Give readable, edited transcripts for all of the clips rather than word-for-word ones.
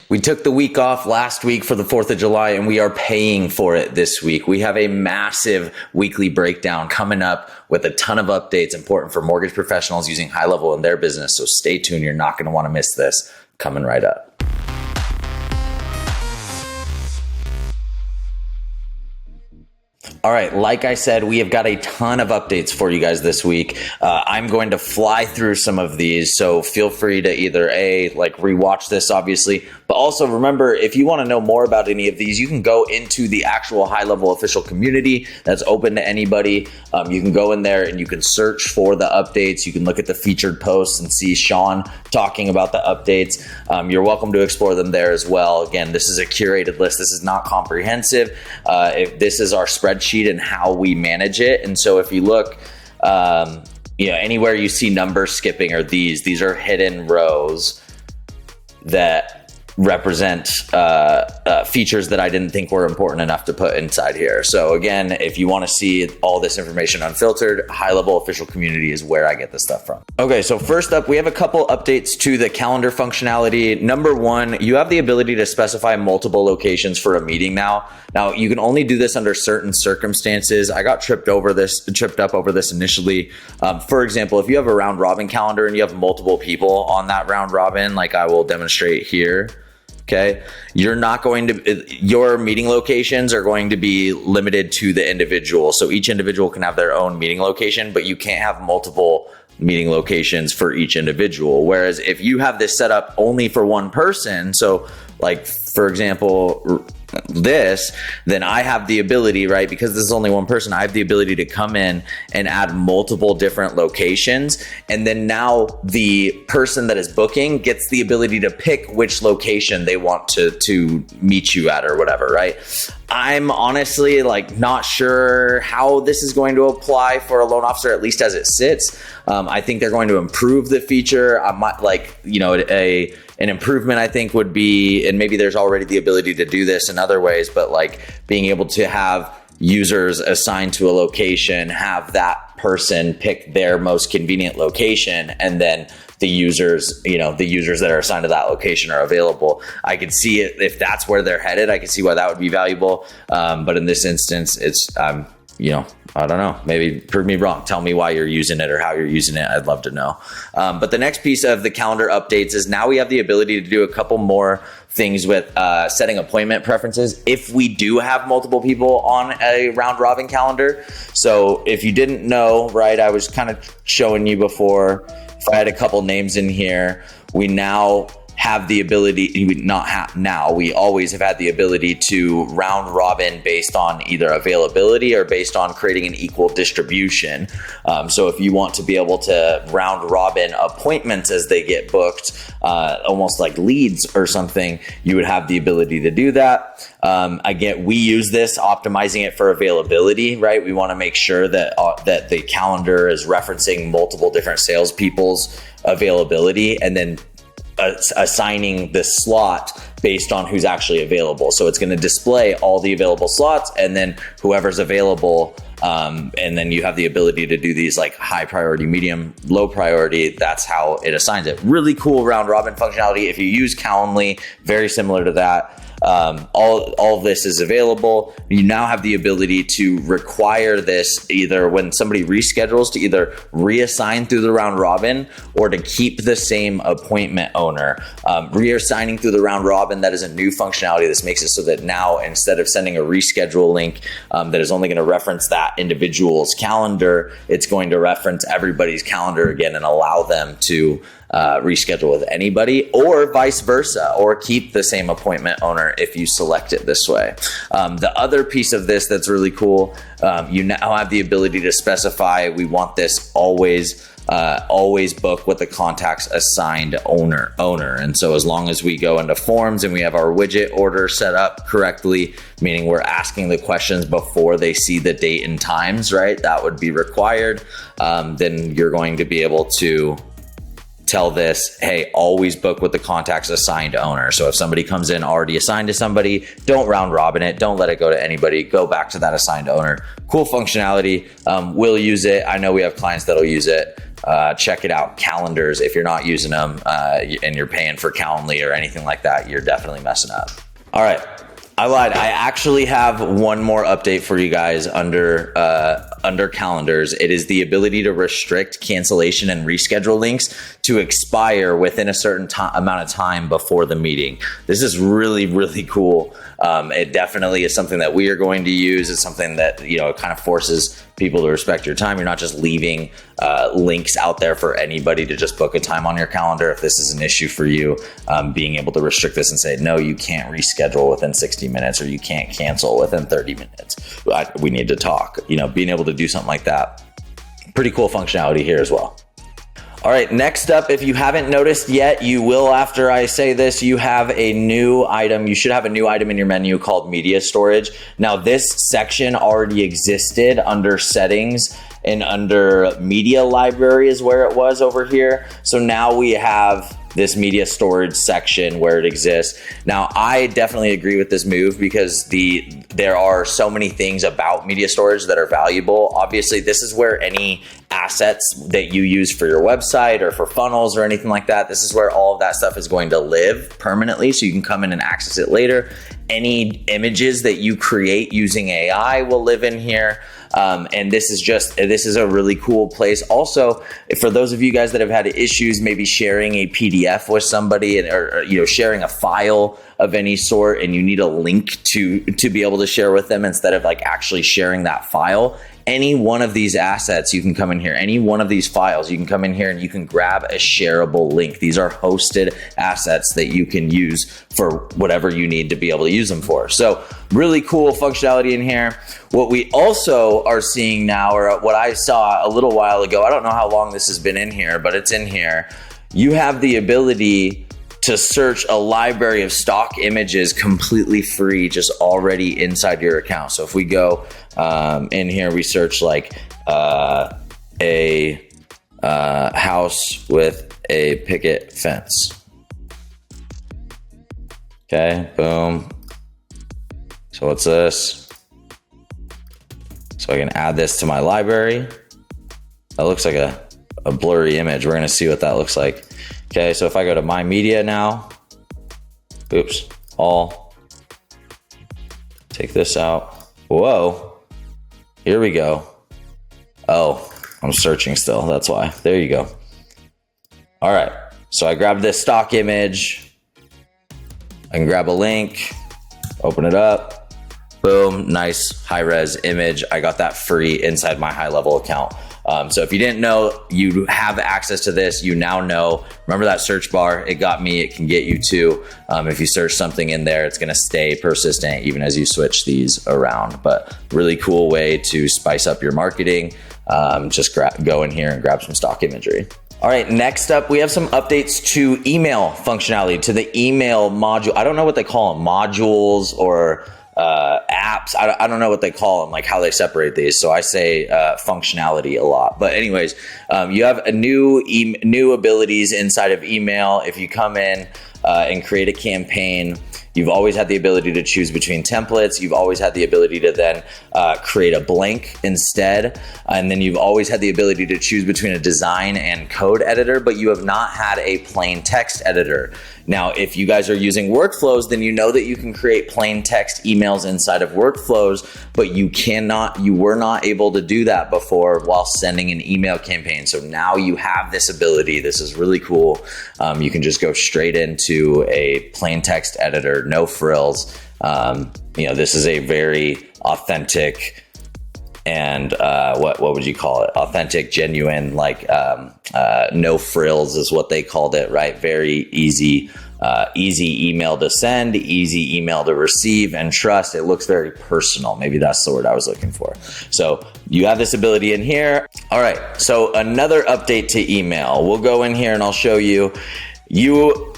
We took the week off last week for the 4th of July, and we are paying for it this week. We have a massive weekly breakdown coming up with a ton of updates important for mortgage professionals using HighLevel in their business. So stay tuned. You're not going to want to miss this. Coming right up. All right, like I said, we have got a ton of updates for you guys this week. I'm going to fly through some of these, so feel free to either rewatch this, obviously, but also remember, if you want to know more about any of these, you can go into the actual HighLevel official community that's open to anybody. You can go in there and you can search for the updates. You can look at the featured posts and see Sean talking about the updates. You're welcome to explore them there as well. Again, this is a curated list. This is not comprehensive. If this is our spreadsheet and how we manage it. And so if you look, anywhere you see numbers skipping or these are hidden rows that represent features that I didn't think were important enough to put inside here. So again, if you want to see all this information unfiltered, HighLevel official community is where I get this stuff from. Okay, so first up, we have a couple updates to the calendar functionality. Number one, you have the ability to specify multiple locations for a meeting now. Now, you can only do this under certain circumstances. I got tripped up over this initially. For example, if you have a round robin calendar and you have multiple people on that round robin, like I will demonstrate here, okay, your meeting locations are going to be limited to the individual. So each individual can have their own meeting location, but you can't have multiple meeting locations for each individual. Whereas if you have this set up only for one person, so like, for example, then I have the ability, right? Because this is only one person, I have the ability to come in and add multiple different locations. And then now the person that is booking gets the ability to pick which location they want to meet you at or whatever, right? I'm honestly not sure how this is going to apply for a loan officer, at least as it sits. I think they're going to improve the feature. I might an improvement I think would be, and maybe there's already the ability to do this in other ways, but being able to have users assigned to a location, have that person pick their most convenient location, and then the users that are assigned to that location are available. I could see it if that's where they're headed. I could see why that would be valuable. But in this instance, it's, I don't know, maybe prove me wrong. Tell me why you're using it or how you're using it. I'd love to know. But the next piece of the calendar updates is now we have the ability to do a couple more things with setting appointment preferences if we do have multiple people on a round robin calendar. So if you didn't know, right, I was kind of showing you before, if I had a couple names in here, we now have the ability, we always have had the ability to round robin based on either availability or based on creating an equal distribution. So if you want to be able to round robin appointments as they get booked, almost like leads or something, you would have the ability to do that. Again, we use this optimizing it for availability, right? We want to make sure that the calendar is referencing multiple different salespeople's availability and then assigning the slot based on who's actually available. So it's going to display all the available slots and then whoever's available. And then you have the ability to do these like high priority, medium, low priority. That's how it assigns it. Really cool round robin functionality. If you use Calendly, very similar to that. All of this is available. You now have the ability to require this either when somebody reschedules to either reassign through the round robin or to keep the same appointment owner. Reassigning through the round robin, that is a new functionality. This makes it so that now instead of sending a reschedule link that is only going to reference that individual's calendar, it's going to reference everybody's calendar again and allow them to reschedule with anybody, or vice versa, or keep the same appointment owner if you select it this way. The other piece of this that's really cool, you now have the ability to specify we want this always book with the contact's assigned owner. And so as long as we go into forms and we have our widget order set up correctly, meaning we're asking the questions before they see the date and times, right? That would be required. Then you're going to be able to tell this, hey, always book with the contact's assigned owner. So if somebody comes in already assigned to somebody, don't round robin it. Don't let it go to anybody. Go back to that assigned owner. Cool functionality. We'll use it. I know we have clients that'll use it. check it out. Calendars, if you're not using them and you're paying for Calendly or anything like that, you're definitely messing up. All right. I lied. I actually have one more update for you guys under calendars. It is the ability to restrict cancellation and reschedule links to expire within a certain amount of time before the meeting. This is really, really cool. It definitely is something that we are going to use. It's something that, you know, it kind of forces people to respect your time. You're not just leaving links out there for anybody to just book a time on your calendar. If this is an issue for you, being able to restrict this and say, no, you can't reschedule within 60 minutes or you can't cancel within 30 minutes. We need to talk, you know, being able to do something like that. Pretty cool functionality here as well. All right, next up, if you haven't noticed yet, you will after I say this, you have a new item. You should have a new item in your menu called media storage. Now, this section already existed under settings and under media library is where it was over here. So now we have this media storage section where it exists. Now, I definitely agree with this move because there are so many things about media storage that are valuable. Obviously, this is where any assets that you use for your website or for funnels or anything like that, this is where all of that stuff is going to live permanently, so you can come in and access it later. Any images that you create using AI will live in here. And this is a really cool place. Also, for those of you guys that have had issues, maybe sharing a PDF with somebody or you know, sharing a file of any sort, and you need a link to be able to share with them instead of like actually sharing that file. Any one of these assets, you can come in here. Any one of these files, you can come in here and you can grab a shareable link. These are hosted assets that you can use for whatever you need to be able to use them for. So really cool functionality in here. What we also are seeing now, or what I saw a little while ago, I don't know how long this has been in here, but it's in here. You have the ability to search a library of stock images completely free, just already inside your account. So if we go in here, we search like a house with a picket fence. Okay, boom. So what's this? So I can add this to my library. That looks like a blurry image. We're gonna see what that looks like. Okay, so if I go to my media now, oops, all, take this out. Whoa, here we go. Oh, I'm searching still, that's why. There you go. All right, so I grabbed this stock image. I can grab a link, open it up, boom, nice high-res image. I got that free inside my HighLevel account. So if you didn't know, you have access to this. You now know. Remember that search bar? It got me. It can get you too. If you search something in there, it's going to stay persistent even as you switch these around. But really cool way to spice up your marketing. Just go in here and grab some stock imagery. All right, next up, we have some updates to email functionality, to the email module. I don't know what they call them, modules or apps. I don't know what they call them, like how they separate these. So I say functionality a lot. But anyways, you have a new abilities inside of email. If you come in and create a campaign, you've always had the ability to choose between templates. You've always had the ability to then create a blank instead. And then you've always had the ability to choose between a design and code editor, but you have not had a plain text editor. Now, if you guys are using workflows, then you know that you can create plain text emails inside of workflows, but you were not able to do that before while sending an email campaign. So now you have this ability. This is really cool. You can just go straight into a plain text editor, no frills. This is a very authentic and what would you call it? Authentic, genuine, like no frills is what they called it, right? Very easy email to send, easy email to receive, and trust. It looks very personal. Maybe that's the word I was looking for. So you have this ability in here. All right. So another update to email. We'll go in here and I'll show you. You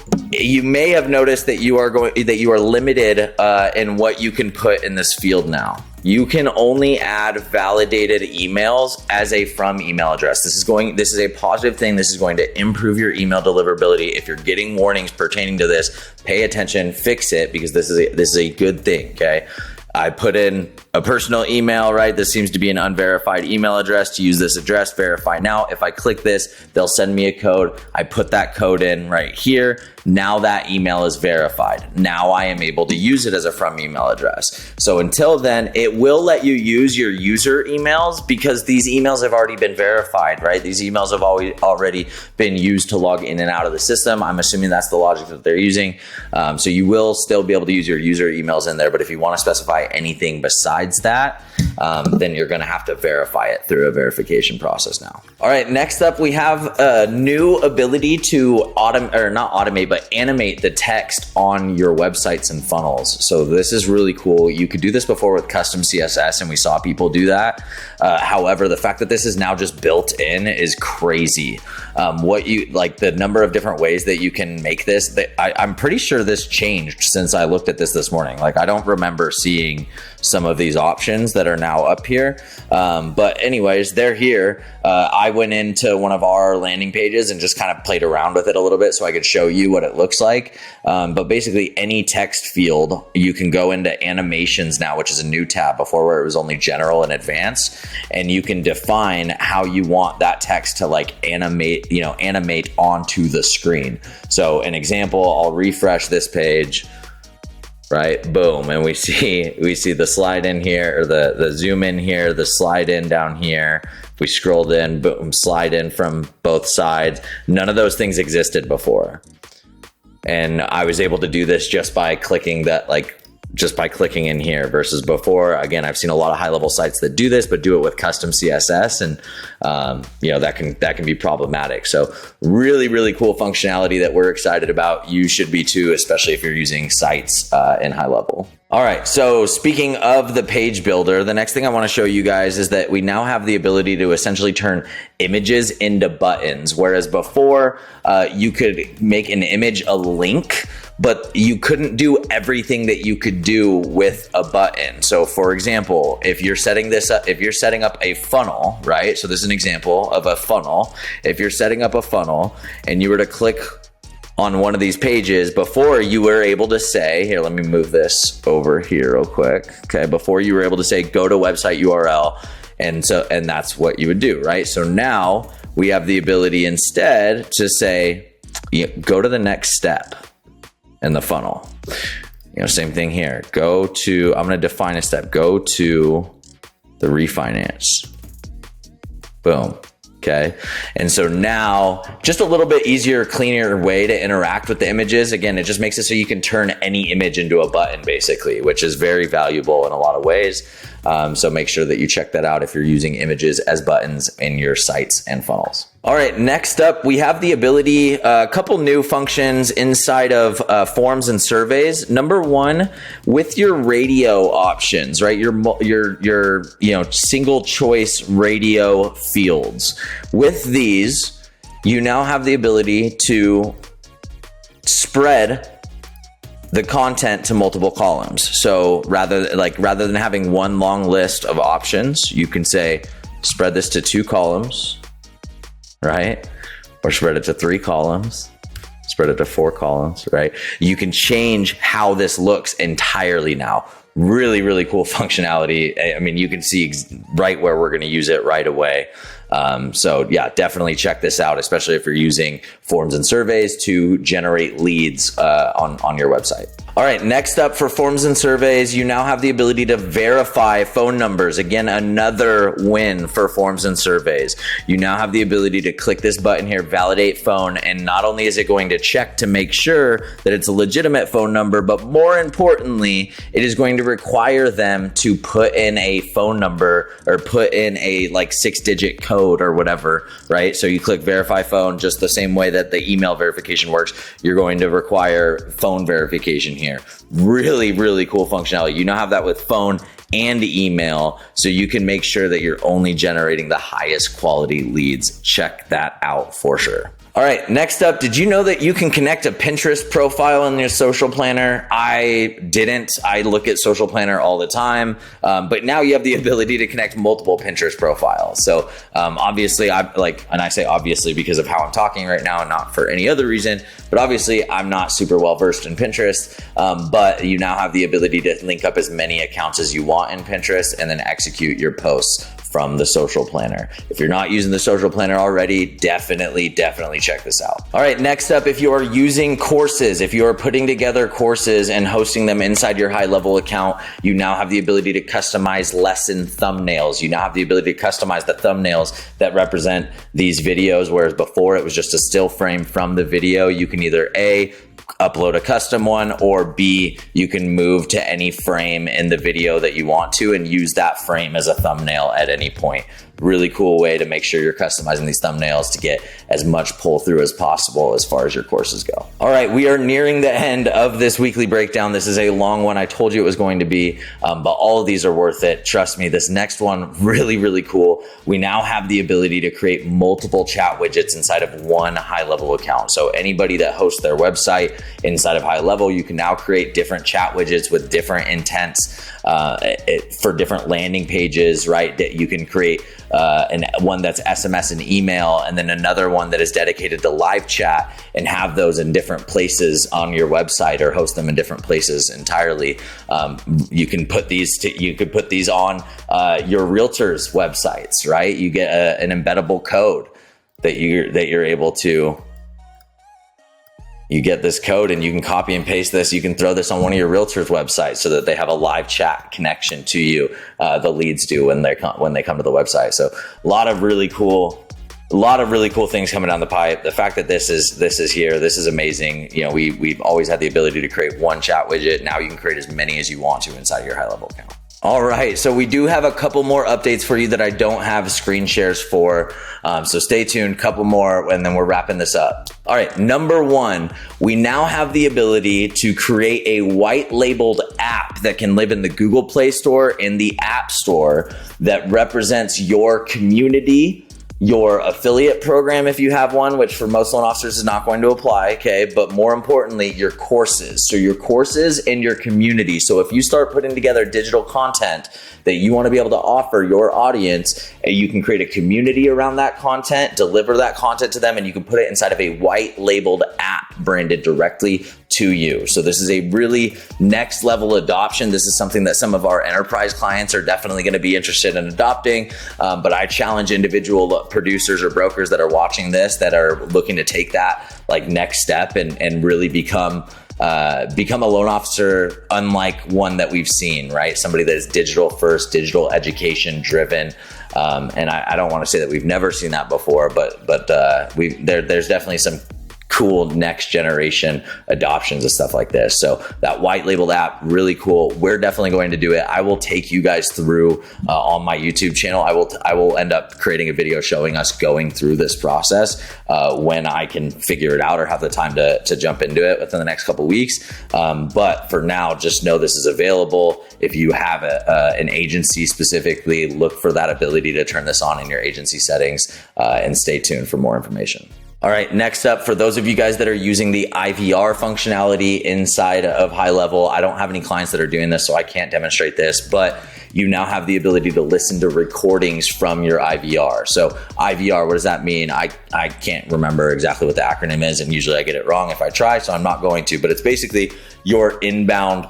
may have noticed that you are limited in what you can put in this field now. You can only add validated emails as a from email address. This is a positive thing. This is going to improve your email deliverability. If you're getting warnings pertaining to this, pay attention, fix it, because this is a good thing. Okay. I put in a personal email, right? This seems to be an unverified email address. To use this address, verify now. If I click this, they'll send me a code. I put that code in right here. Now that email is verified. Now I am able to use it as a from email address. So until then, it will let you use your user emails because these emails have already been verified, right? These emails have already been used to log in and out of the system. I'm assuming that's the logic that they're using. So you will still be able to use your user emails in there, but if you want to specify anything besides that, then you're going to have to verify it through a verification process now. All right, next up, we have a new ability to animate the text on your websites and funnels. So this is really cool. You could do this before with custom CSS, and we saw people do that. However, the fact that this is now just built in is crazy. The number of different ways that you can make this, I'm pretty sure this changed since I looked at this morning. Like, I don't remember seeing some of these options that are now up here. But anyways, they're here. I went into one of our landing pages and just kind of played around with it a little bit so I could show you what it looks like. But basically any text field, you can go into animations now, which is a new tab before where it was only general and advanced. And you can define how you want that text to like animate onto the screen. So an example, I'll refresh this page. Right, boom, and we see the slide in here, or the zoom in here, the slide in down here. If we scrolled in, boom, slide in from both sides. None of those things existed before. And I was able to do this just by clicking clicking in here versus before. Again, I've seen a lot of high-level sites that do this, but do it with custom CSS, and that can be problematic. So really, really cool functionality that we're excited about. You should be too, especially if you're using sites in HighLevel. All right, so speaking of the page builder, the next thing I want to show you guys is that we now have the ability to essentially turn images into buttons, whereas before you could make an image a link, but you couldn't do everything that you could do with a button. So for example, if you're setting up a funnel, right? So this is an example of a funnel. If you're setting up a funnel and you were to click on one of these pages, before you were able to say, here, let me move this over here real quick. Okay, before you were able to say, go to website URL. And that's what you would do, right? So now we have the ability instead to say, go to the next step in the funnel. Same thing here. I'm going to define a step. Go to the refinance. Boom. Okay. And so now just a little bit easier, cleaner way to interact with the images. Again, it just makes it so you can turn any image into a button basically, which is very valuable in a lot of ways. So make sure that you check that out if you're using images as buttons in your sites and funnels. All right, next up, we have the ability, a couple new functions inside of forms and surveys. Number one, with your radio options, right? Your single choice radio fields. With these, you now have the ability to spread the content to multiple columns. So rather than having one long list of options, you can say, spread this to 2 columns, right? Or spread it to 3 columns, spread it to 4 columns, right? You can change how this looks entirely now. Really, really cool functionality. I mean, you can see right where we're going to use it right away. So yeah, definitely check this out, especially if you're using forms and surveys to generate leads on your website. All right, next up for forms and surveys, you now have the ability to verify phone numbers. Again, another win for forms and surveys. You now have the ability to click this button here, validate phone, and not only is it going to check to make sure that it's a legitimate phone number, but more importantly, it is going to require them to put in a phone number or put in a 6-digit code or whatever, right? So you click verify phone, just the same way that the email verification works, you're going to require phone verification here. Really, really cool functionality. You now have that with phone and email, so you can make sure that you're only generating the highest quality leads. Check that out for sure. All right, next up, did you know that you can connect a Pinterest profile in your social planner? I didn't. I look at social planner all the time, but now you have the ability to connect multiple Pinterest profiles. So obviously, and I say obviously because of how I'm talking right now and not for any other reason, but obviously I'm not super well versed in Pinterest, but you now have the ability to link up as many accounts as you want in Pinterest and then execute your posts from the social planner. If you're not using the social planner already, definitely check this out. All right, next up, if you are using courses, if you are putting together courses and hosting them inside your HighLevel account, you now have the ability to customize lesson thumbnails. You now have the ability to customize the thumbnails that represent these videos, whereas before it was just a still frame from the video. You can either A, upload a custom one, or B, you can move to any frame in the video that you want to and use that frame as a thumbnail at any point. Really cool way to make sure you're customizing these thumbnails to get as much pull through as possible as far as your courses go. All right, we are nearing the end of this weekly breakdown. This is a long one. I told you it was going to be, but all of these are worth it. Trust me, this next one, really cool. We now have the ability to create multiple chat widgets inside of one HighLevel account. So anybody that hosts their website inside of HighLevel, you can now create different chat widgets with different intents for different landing pages, right? That you can create one that's SMS and email, and then another one that is dedicated to live chat, and have those in different places on your website or host them in different places entirely. You can put these on your realtors' websites, right? You get an embeddable code that you're able to. You get this code and you can copy and paste this. You can throw this on one of your realtors' websites so that they have a live chat connection to you. The leads do when they come to the website. So a lot of really cool things coming down the pipe. The fact that this is here, this is amazing. You know, we've always had the ability to create one chat widget. Now you can create as many as you want to inside your HighLevel account. All right, so we do have a couple more updates for you that I don't have screen shares for. So stay tuned, couple more, and then we're wrapping this up. All right, number one, we now have the ability to create a white labeled app that can live in the Google Play Store and the App Store that represents your community, your affiliate program if you have one, which for most loan officers is not going to apply, okay? But more importantly, your courses. So your courses and your community. So if you start putting together digital content that you want to be able to offer your audience, you can create a community around that content, deliver that content to them, and you can put it inside of a white labeled app branded directly to you. So this is a really next level adoption. This is something that some of our enterprise clients are definitely going to be interested in adopting. But I challenge individual producers or brokers that are watching this, that are looking to take that like next step and really become a loan officer unlike one that we've seen, right? Somebody that is digital first, digital education driven. And I don't want to say that we've never seen that before, but there's definitely some cool next generation adoptions of stuff like this. So that white labeled app, really cool. We're definitely going to do it. I will take you guys through on my YouTube channel. I will end up creating a video showing us going through this process when I can figure it out or have the time to jump into it within the next couple weeks. But for now, just know this is available. If you have an agency specifically, look for that ability to turn this on in your agency settings and stay tuned for more information. All right, next up, for those of you guys that are using the IVR functionality inside of HighLevel, I don't have any clients that are doing this, so I can't demonstrate this, but you now have the ability to listen to recordings from your IVR. So IVR, what does that mean? I can't remember exactly what the acronym is, and usually I get it wrong if I try, so I'm not going to, but it's basically your inbound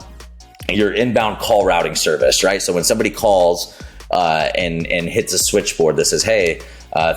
call routing service, right? So when somebody calls and hits a switchboard that says, hey,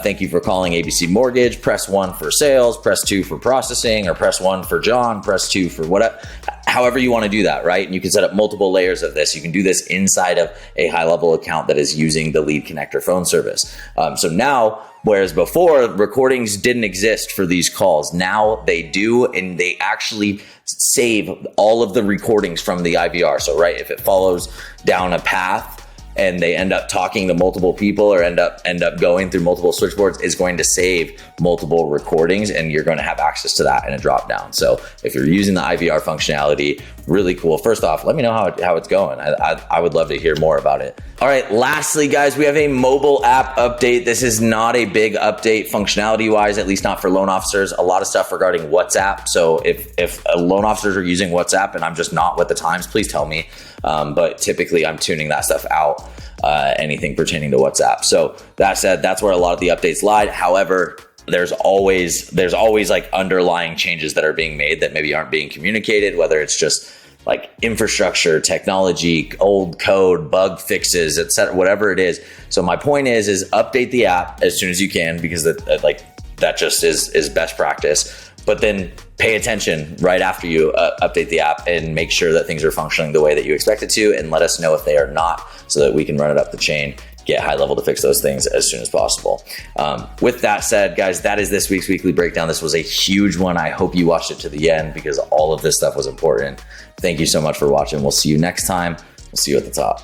thank you for calling ABC Mortgage, press 1 for sales, press 2 for processing, or press 1 for John, press 2 for whatever, however you want to do that, right? And you can set up multiple layers of this. You can do this inside of a HighLevel account that is using the Lead Connector phone service. So now, whereas before recordings didn't exist for these calls, now they do, and they actually save all of the recordings from the IVR. So right, if it follows down a path, and they end up talking to multiple people or end up going through multiple switchboards, is going to save multiple recordings, and you're going to have access to that in a drop down. So if you're using the IVR functionality, really cool. First off, let me know how it's going. I would love to hear more about it. All right, lastly, guys, we have a mobile app update. This is not a big update functionality wise, at least not for loan officers. A lot of stuff regarding WhatsApp. So if loan officers are using WhatsApp and I'm just not with the times, please tell me. But typically I'm tuning that stuff out, anything pertaining to WhatsApp. So that said, that's where a lot of the updates lie. However, there's always like underlying changes that are being made that maybe aren't being communicated, whether it's just like infrastructure, technology, old code, bug fixes, etc., whatever it is. So my point is update the app as soon as you can, because that just is best practice. But then pay attention right after you update the app and make sure that things are functioning the way that you expect it to, and let us know if they are not, so that we can run it up the chain, get HighLevel to fix those things as soon as possible. With that said, guys, that is this week's weekly breakdown. This was a huge one. I hope you watched it to the end, because all of this stuff was important. Thank you so much for watching. We'll see you next time. We'll see you at the top.